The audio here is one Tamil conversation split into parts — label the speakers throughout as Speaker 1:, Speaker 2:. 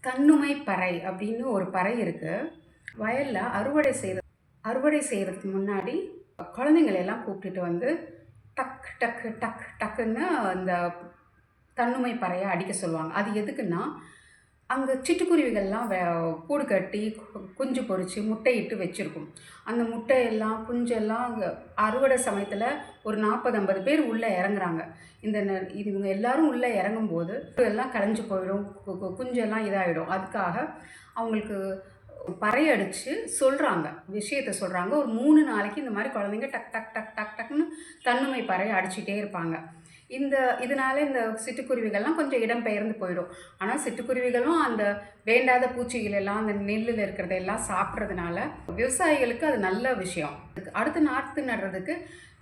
Speaker 1: தன்னுமை பறை அப்படின்னு ஒரு பறை இருக்குது. வயலில் அறுவடை செய்கிறதுக்கு முன்னாடி குழந்தைங்களை எல்லாம் கூப்பிட்டுட்டு வந்து டக் டக்கு டக் டக்குன்னு அந்த தன்னுமை பறையை அடிக்க சொல்லுவாங்க. அது எதுக்குன்னா, அங்கே சிட்டுக்குருவிகள்லாம் கூடு கட்டி குஞ்சு பொரித்து முட்டையிட்டு வச்சுருக்கும். அந்த முட்டையெல்லாம் குஞ்செல்லாம் அறுவடை சமயத்தில் ஒரு 40-50 பேர் உள்ளே இறங்குறாங்க. இவங்க எல்லாரும் உள்ளே இறங்கும்போது எல்லாம் கலைஞ்சு போயிடும், குஞ்செல்லாம் இதாகிடும். அதுக்காக அவங்களுக்கு பறையடித்து சொல்கிறாங்க, விஷயத்த சொல்கிறாங்க. ஒரு 3 நாளைக்கு இந்த மாதிரி குழந்தைங்க டக் டக் டக் டக் டக்குன்னு தன்னுமை பறையை அடிச்சுட்டே இருப்பாங்க. இதனால இந்த சிட்டுக்குருவிகள்லாம் கொஞ்சம் இடம் பெயர்ந்து போயிடும். ஆனால் சிட்டுக்குருவிகளும் அந்த வேண்டாத பூச்சிகள் எல்லாம் அந்த நெல்லில் இருக்கிறதெல்லாம் சாப்பிட்றதுனால விவசாயிகளுக்கு அது நல்ல விஷயம். அடுத்து நாற்று நடுறதுக்கு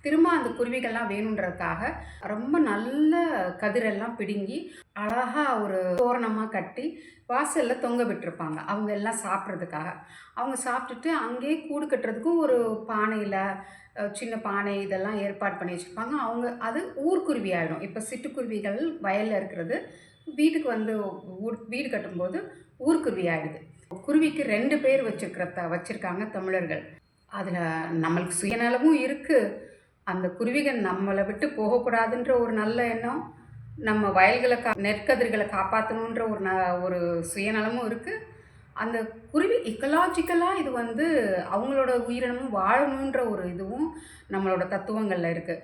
Speaker 1: திரும்ப அந்த குருவிகள்லாம் வேணுன்றதுக்காக ரொம்ப நல்ல கதிரெல்லாம் பிடுங்கி அழகாக ஒரு தோரணமாக கட்டி வாசலில் தொங்க விட்டுருப்பாங்க. அவங்க எல்லாம் சாப்பிட்றதுக்காக. அவங்க சாப்பிட்டுட்டு அங்கேயே கூடு கட்டுறதுக்கும் ஒரு பானையில் சின்ன பானை இதெல்லாம் ஏற்பாடு பண்ணி வச்சுருப்பாங்க. அது ஊர்க்குருவி ஆகிடும். இப்போ சிட்டுக்குருவிகள் வயலில் இருக்கிறது வீட்டுக்கு வந்து வீடு கட்டும்போது ஊர்க்குருவி ஆகிடுது. குருவிக்கு 2 பேர் வச்சுருக்காங்க தமிழர்கள். அதில் நம்மளுக்கு சுயநலமும் இருக்குது. அந்த குருவிகள் நம்மளை விட்டு போகக்கூடாதுன்ற ஒரு நல்ல எண்ணம், நம்ம வயல்களை நெற்கதிர்களை காப்பாற்றணுன்ற ஒரு சுயநலமும் இருக்குது. அந்த குருவி இக்கலாஜிக்கலாக இது வந்து அவங்களோட உயிரினமும் வாழணுன்ற ஒரு இதுவும் நம்மளோட தத்துவங்களில் இருக்குது.